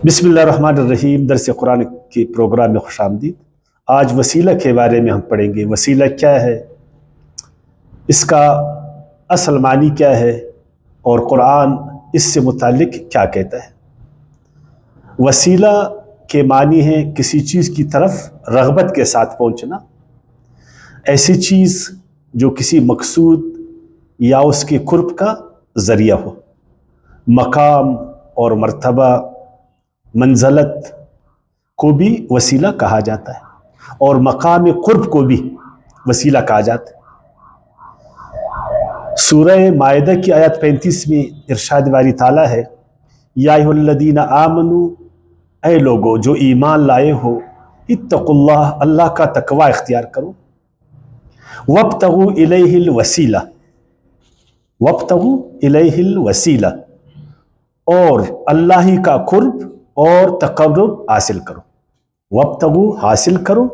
بسم اللہ الرحمن الرحیم۔ درس قرآن کے پروگرام میں خوش آمدید۔ آج وسیلہ کے بارے میں ہم پڑھیں گے۔ وسیلہ کیا ہے، اس کا اصل معنی کیا ہے، اور قرآن اس سے متعلق کیا کہتا ہے۔ وسیلہ کے معنی ہے کسی چیز کی طرف رغبت کے ساتھ پہنچنا، ایسی چیز جو کسی مقصود یا اس کے قرب کا ذریعہ ہو۔ مقام اور مرتبہ، منزلت کو بھی وسیلہ کہا جاتا ہے، اور مقام قرب کو بھی وسیلہ کہا جاتا ہے۔ سورہ مائدہ کی آیت 35 میں ارشاد باری تعالیٰ ہے، یا ایھا الذین آمنو، اے لوگو جو ایمان لائے ہو، اتقوا اللہ، اللہ کا تقوی اختیار کرو، وابتغوا الیہ الوسیلہ، وابتغوا الیہ الوسیلہ، اور اللہ ہی کا قرب اور تقرب حاصل کرو۔ وابتغوا، حاصل کرو،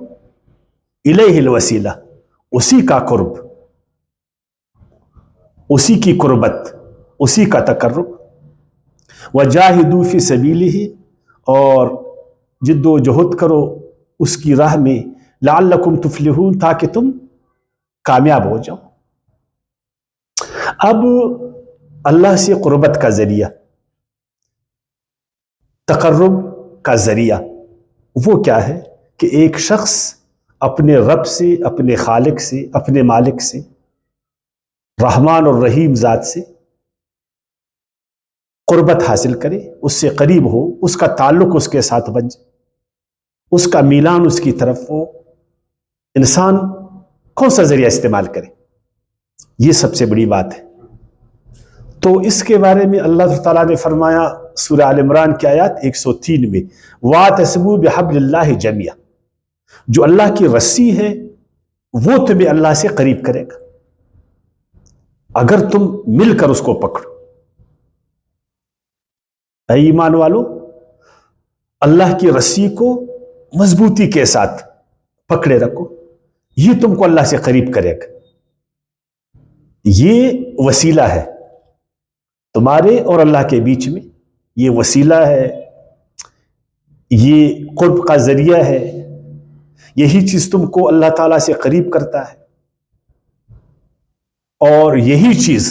الیہ الوسیلہ، اسی کا قرب، اسی کی قربت، اسی کا تقرب۔ وجاہدوا فی سبیلہ، اور جد و جہد کرو اس کی راہ میں، لعلکم تفلحون، تاکہ تم کامیاب ہو جاؤ۔ اب اللہ سے قربت کا ذریعہ، تقرب کا ذریعہ وہ کیا ہے کہ ایک شخص اپنے رب سے، اپنے خالق سے، اپنے مالک سے، رحمان اور رحیم ذات سے قربت حاصل کرے، اس سے قریب ہو، اس کا تعلق اس کے ساتھ بن جائے، اس کا میلان اس کی طرف ہو۔ انسان کون سا ذریعہ استعمال کرے، یہ سب سے بڑی بات ہے۔ تو اس کے بارے میں اللہ تعالیٰ نے فرمایا سورہ آل عمران کی آیات 103 میں، وَاعْتَصِمُوا بِحَبْلِ اللَّهِ جَمِيعًا، جو اللہ کی رسی ہے وہ تمہیں اللہ سے قریب کرے گا اگر تم مل کر اس کو پکڑو۔ اے ایمان والو، اللہ کی رسی کو مضبوطی کے ساتھ پکڑے رکھو، یہ تم کو اللہ سے قریب کرے گا۔ یہ وسیلہ ہے تمہارے اور اللہ کے بیچ میں، یہ وسیلہ ہے، یہ قرب کا ذریعہ ہے، یہی چیز تم کو اللہ تعالیٰ سے قریب کرتا ہے، اور یہی چیز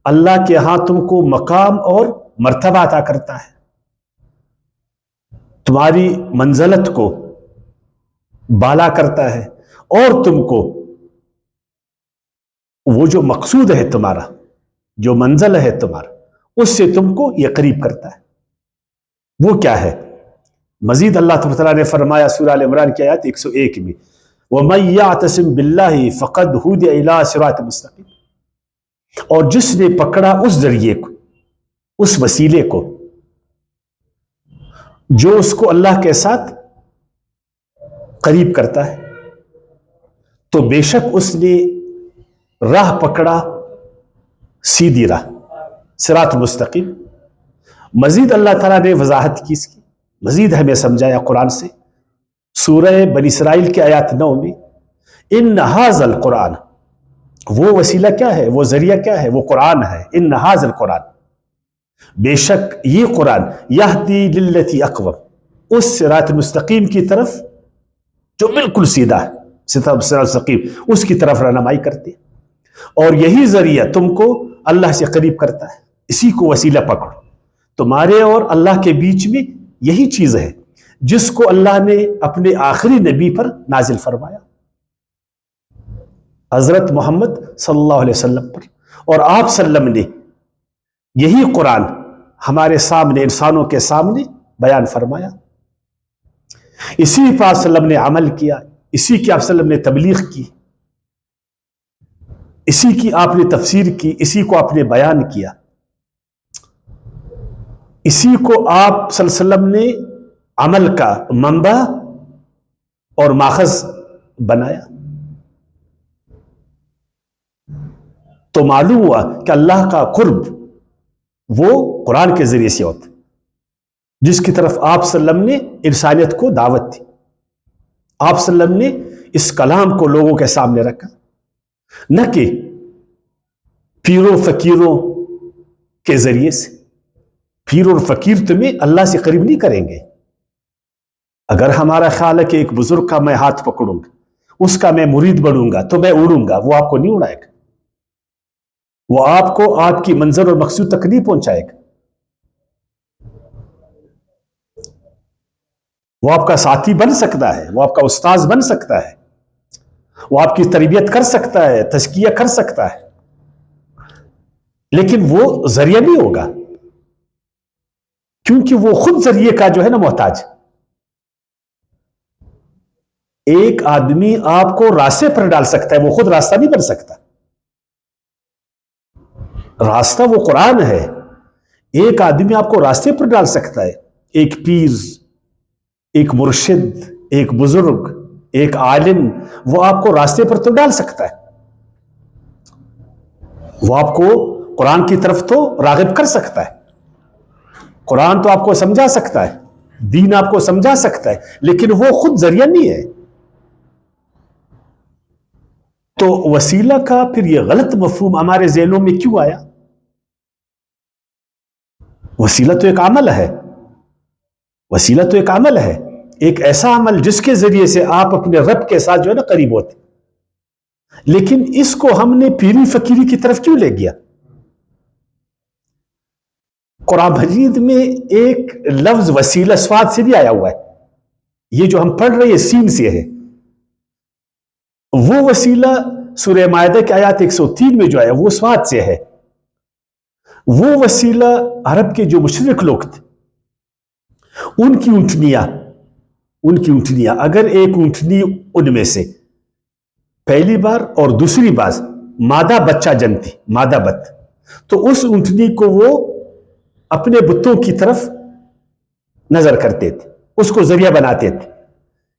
اللہ کے ہاں تم کو مقام اور مرتبہ عطا کرتا ہے، تمہاری منزلت کو بالا کرتا ہے، اور تم کو وہ جو مقصود ہے تمہارا، جو منزل ہے تمہارا، اس سے تم کو یہ قریب کرتا ہے۔ وہ کیا ہے؟ مزید اللہ تعالیٰ نے فرمایا سورہ آل عمران کی آیت 101 میں، وَمَن يَعْتَصِم بِاللَّهِ فَقَدْ هُدِیَ إِلَىٰ صِرَاطٍ مُسْتَقِيمٍ، اور جس نے پکڑا اس ذریعے کو، اس وسیلے کو جو اس کو اللہ کے ساتھ قریب کرتا ہے، تو بے شک اس نے راہ پکڑا، سیدھی راہ، صراط مستقیم۔ مزید اللہ تعالیٰ نے وضاحت کی اس کی، مزید ہمیں سمجھایا قرآن سے سورہ بنی اسرائیل کی آیات 9 میں، ان ھذا القرآن، وہ وسیلہ کیا ہے، وہ ذریعہ کیا ہے، وہ قرآن ہے۔ ان ھذا القرآن، بے شک یہ قرآن، یہدی للتی اقوم، اس صراط مستقیم کی طرف جو بالکل سیدھا ہے، صراط مستقیم، اس کی طرف رہنمائی کرتی ہے، اور یہی ذریعہ تم کو اللہ سے قریب کرتا ہے۔ اسی کو وسیلہ پکڑو، تمہارے اور اللہ کے بیچ میں یہی چیز ہے جس کو اللہ نے اپنے آخری نبی پر نازل فرمایا، حضرت محمد صلی اللہ علیہ وسلم پر، اور آپ صلی اللہ علیہ وسلم نے یہی قرآن ہمارے سامنے، انسانوں کے سامنے بیان فرمایا، اسی پر آپ صلی اللہ علیہ وسلم نے عمل کیا، اسی کی آپ صلی اللہ علیہ وسلم نے تبلیغ کی، اسی کی آپ نے تفسیر کی، اسی کو آپ نے بیان کیا، اسی کو آپ صلی اللہ علیہ وسلم نے عمل کا منبع اور ماخذ بنایا۔ تو معلوم ہوا کہ اللہ کا قرب وہ قرآن کے ذریعے سے ہوتا ہے، جس کی طرف آپ صلی اللہ علیہ وسلم نے انسانیت کو دعوت دی۔ آپ صلی اللہ علیہ وسلم نے اس کلام کو لوگوں کے سامنے رکھا، نہ کہ پیروں فقیروں کے ذریعے سے، پیر اور فقیر تمہیں اللہ سے قریب نہیں کریں گے۔ اگر ہمارا خیال ہے کہ ایک بزرگ کا میں ہاتھ پکڑوں گا، اس کا میں مرید بنوں گا تو میں اڑوں گا، وہ آپ کو نہیں اڑائے گا، وہ آپ کو آپ کی منزل اور مقصود تک نہیں پہنچائے گا۔ وہ آپ کا ساتھی بن سکتا ہے، وہ آپ کا استاذ بن سکتا ہے، وہ آپ کی تربیت کر سکتا ہے، تزکیہ کر سکتا ہے، لیکن وہ ذریعہ نہیں ہوگا، کیونکہ وہ خود ذریعے کا جو ہے نا محتاج۔ ایک آدمی آپ کو راستے پر ڈال سکتا ہے، وہ خود راستہ نہیں بن سکتا۔ راستہ وہ قرآن ہے۔ ایک آدمی آپ کو راستے پر ڈال سکتا ہے، ایک پیر، ایک مرشد، ایک بزرگ، ایک عالم، وہ آپ کو راستے پر تو ڈال سکتا ہے، وہ آپ کو قرآن کی طرف تو راغب کر سکتا ہے، قرآن تو آپ کو سمجھا سکتا ہے، دین آپ کو سمجھا سکتا ہے، لیکن وہ خود ذریعہ نہیں ہے۔ تو وسیلہ کا پھر یہ غلط مفہوم ہمارے ذہنوں میں کیوں آیا؟ وسیلہ تو ایک عمل ہے، وسیلہ تو ایک عمل ہے، ایک ایسا عمل جس کے ذریعے سے آپ اپنے رب کے ساتھ جو ہے نا قریب ہوتے، لیکن اس کو ہم نے پیری فقیری کی طرف کیوں لے گیا؟ قرآن مجید میں ایک لفظ وسیلہ صاد سے بھی آیا ہوا ہے، یہ جو ہم پڑھ رہے ہیں سین سے ہے، وہ وسیلہ سورہ مائدہ کی آیات 103 میں جو آیا وہ صاد سے ہے۔ وہ وسیلہ عرب کے جو مشرک لوگ تھے، ان کی اونٹنیاں اگر ایک اونٹنی ان میں سے پہلی بار اور دوسری بار مادہ بچہ جنتی، مادہ بت، تو اس اونٹنی کو وہ اپنے بتوں کی طرف نظر کرتے تھے، اس کو ذریعہ بناتے تھے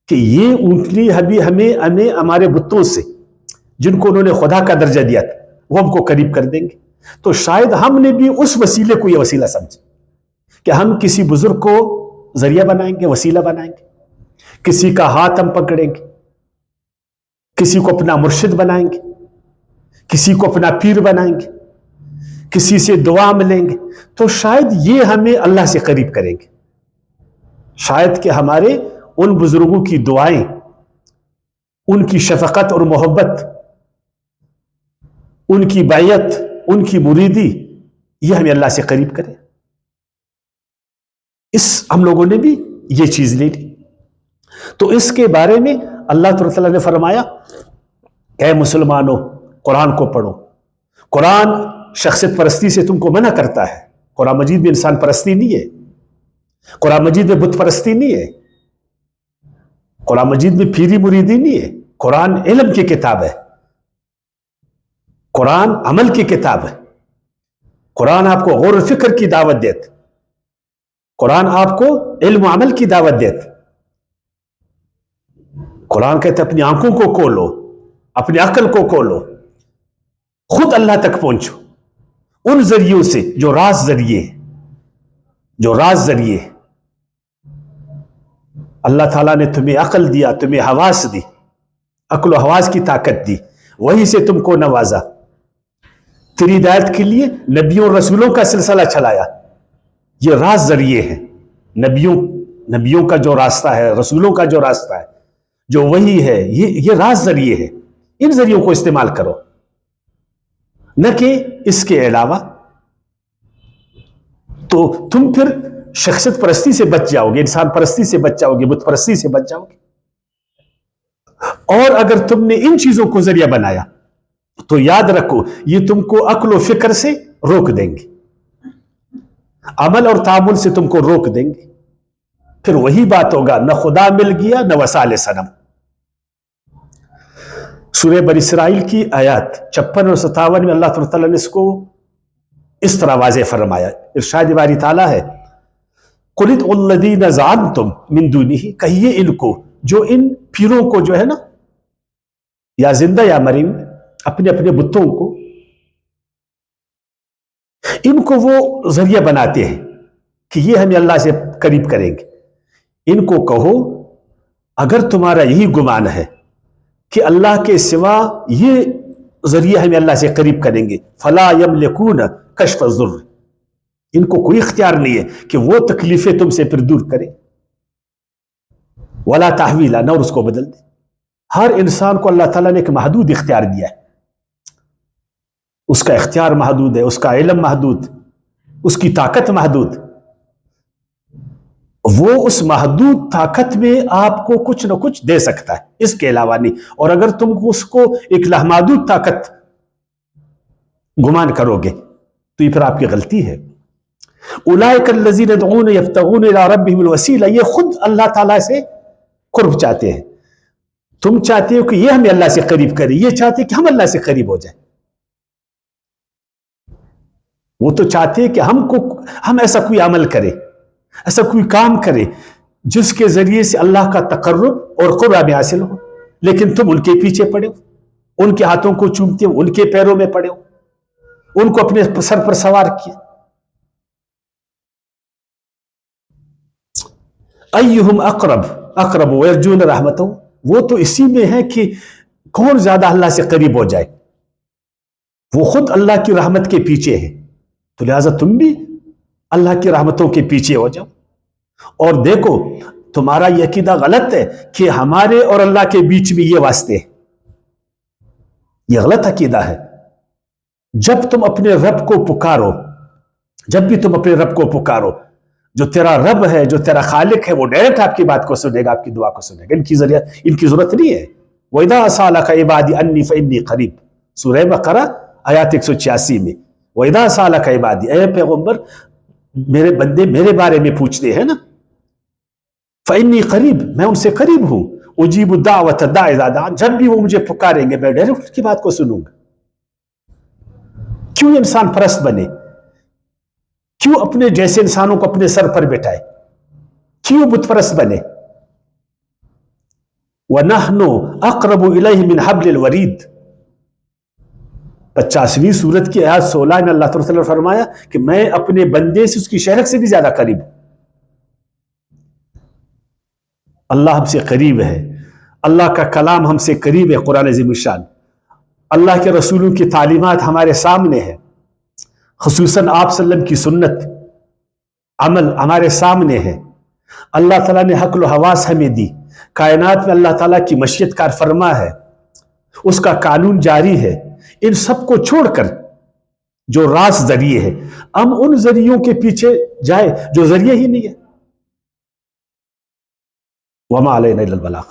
کہ یہ اونٹنی ہمیں ہمارے بتوں سے جن کو انہوں نے خدا کا درجہ دیا تھا وہ ہم کو قریب کر دیں گے۔ تو شاید ہم نے بھی اس وسیلے کو یہ وسیلہ سمجھا کہ ہم کسی بزرگ کو ذریعہ بنائیں گے، وسیلہ بنائیں گے، کسی کا ہاتھ ہم پکڑیں گے، کسی کو اپنا مرشد بنائیں گے، کسی کو اپنا پیر بنائیں گے، کسی سے دعا ملیں گے، تو شاید یہ ہمیں اللہ سے قریب کریں گے، شاید کہ ہمارے ان بزرگوں کی دعائیں، ان کی شفقت اور محبت، ان کی بیعت، ان کی مریدی، یہ ہمیں اللہ سے قریب کرے۔ ہم لوگوں نے بھی یہ چیز لے لی۔ تو اس کے بارے میں اللہ تعالیٰ نے فرمایا کہ اے مسلمانوں قرآن کو پڑھو۔ قرآن شخصیت پرستی سے تم کو منع کرتا ہے۔ قرآن مجید میں انسان پرستی نہیں ہے، قرآن مجید میں بت پرستی نہیں ہے، قرآن مجید میں پیری مریدی نہیں ہے۔ قرآن علم کی کتاب ہے، قرآن عمل کی کتاب ہے، قرآن آپ کو غور و فکر کی دعوت دیتا، قرآن آپ کو علم و عمل کی دعوت دیتا۔ قرآن کہتے اپنی آنکھوں کو کھولو، اپنی عقل کو کھولو، خود اللہ تک پہنچو ان ذریعوں سے جو راز ذریعے اللہ تعالیٰ نے تمہیں عقل دیا، تمہیں حواس دی، عقل و حواس کی طاقت دی، وہی سے تم کو نوازا، تیری ہدایت کے لیے نبیوں اور رسولوں کا سلسلہ چلایا۔ یہ راز ذریعے ہیں، نبیوں کا جو راستہ ہے، رسولوں کا جو راستہ ہے، جو وہی ہے، یہ راز ذریعے ہے، ان ذریعوں کو استعمال کرو، نہ کہ اس کے علاوہ۔ تو تم پھر شخصیت پرستی سے بچ جاؤ گے، انسان پرستی سے بچ جاؤ گے، بت پرستی سے بچ جاؤ گے۔ اور اگر تم نے ان چیزوں کو ذریعہ بنایا تو یاد رکھو یہ تم کو عقل و فکر سے روک دیں گے، عمل اور تعامل سے تم کو روک دیں گے، پھر وہی بات ہوگا، نہ خدا مل گیا نہ وسائل صنم۔ سورہ بنی اسرائیل کی آیات 56 اور 57 میں اللہ تعالیٰ نے اس کو اس طرح واضح فرمایا۔ ارشاد باری تعالیٰ ہے قُلِ ادْعُوا الَّذِينَ زَعَمْتُم مِّن دُونِهِ، کہیے ان کو جو ان پیروں کو جو ہے نا یا زندہ یا مریم اپنے اپنے بتوں کو، ان کو وہ ذریعہ بناتے ہیں کہ یہ ہمیں اللہ سے قریب کریں گے۔ ان کو کہو اگر تمہارا یہی گمان ہے کہ اللہ کے سوا یہ ذریعہ ہمیں اللہ سے قریب کریں گے، فَلَا يَمْلِكُونَ كَشْفَ الضُّرِّ، ان کو کوئی اختیار نہیں ہے کہ وہ تکلیفیں تم سے پھر دور کرے. ولا تحویلا، نہ اس کو بدل دے. ہر انسان کو اللہ تعالیٰ نے ایک محدود اختیار دیا ہے. اس کا اختیار محدود ہے، اس کا علم محدود، اس کی طاقت محدود. وہ اس محدود طاقت میں آپ کو کچھ نہ کچھ دے سکتا ہے، اس کے علاوہ نہیں. اور اگر تم اس کو ایک لامحدود طاقت گمان کرو گے تو یہ پھر آپ کی غلطی ہے. اولئک الذین یدعون یبتغون الی ربہم الوسیلہ، یہ خود اللہ تعالیٰ سے قرب چاہتے ہیں. تم چاہتے ہو کہ یہ ہمیں اللہ سے قریب کرے، یہ چاہتے ہیں کہ ہم اللہ سے قریب ہو جائیں. وہ تو چاہتے ہیں کہ ہم ایسا کوئی عمل کرے، ایسا کوئی کام کرے جس کے ذریعے سے اللہ کا تقرب اور قرب ہمیں حاصل ہو. لیکن تم ان کے پیچھے پڑے ہو، ان کے ہاتھوں کو چومتے ہو، ان کے پیروں میں پڑے ہو، ان کو اپنے سر پر سوار کیا. ایہم اقرب ویرجون رحمتہ، وہ تو اسی میں ہے کہ کون زیادہ اللہ سے قریب ہو جائے. وہ خود اللہ کی رحمت کے پیچھے ہے، تو لہٰذا تم بھی اللہ کی رحمتوں کے پیچھے ہو جاؤ. اور دیکھو تمہارا یہ عقیدہ غلط ہے کہ ہمارے اور اللہ کے بیچ میں یہ واسطے ہیں. یہ غلط عقیدہ ہے. جب تم اپنے رب کو پکارو، جب بھی تم اپنے رب کو پکارو، جو تیرا رب ہے، جو تیرا خالق ہے، وہ ڈائریکٹ آپ کی بات کو سنے گا، آپ کی دعا کو سنے گا. ان کی ضرورت نہیں ہے. وَإِذَا سَأَلَكَ عِبَادِي عَنِّي فَإِنِّي قَرِيبٌ، سورہ بقرہ آیات 186 میں. وَإِذَا سَأَلَكَ عِبَادِي، اے پیغمبر میرے بندے میرے بارے میں پوچھتے ہیں نا، فَإِنِّي قَرِيبٌ، میں ان سے قریب ہوں. اجیب الدعوۃ الداعی اذا دعان، جب بھی وہ مجھے پکاریں گے میں ڈائریکٹ کی بات کو سنوں گا. کیوں انسان پرست بنے؟ کیوں اپنے جیسے انسانوں کو اپنے سر پر بٹھائے؟ کیوں بت پرست بنے؟ وَنَحْنُ أَقْرَبُ إِلَيْهِ مِنْ حَبْلِ الْوَرِيدِ، 50ویں سورت کی آیت 16 میں اللہ تعالیٰ نے فرمایا کہ میں اپنے بندے سے اس کی شہرک سے بھی زیادہ قریب ہوں. اللہ ہم سے قریب ہے، اللہ کا کلام ہم سے قریب ہے، قرآن عظیم الشان. اللہ کے رسولوں کی تعلیمات ہمارے سامنے ہے، خصوصاً آپ صلی اللہ علیہ وسلم کی سنت عمل ہمارے سامنے ہے. اللہ تعالیٰ نے حق و حواس ہمیں دی. کائنات میں اللہ تعالیٰ کی مشیت کار فرما ہے، اس کا قانون جاری ہے. ان سب کو چھوڑ کر جو راست ذریعے ہے، ہم ان ذریعوں کے پیچھے جائے جو ذریعے ہی نہیں ہے. وما علینا الا البلاغ.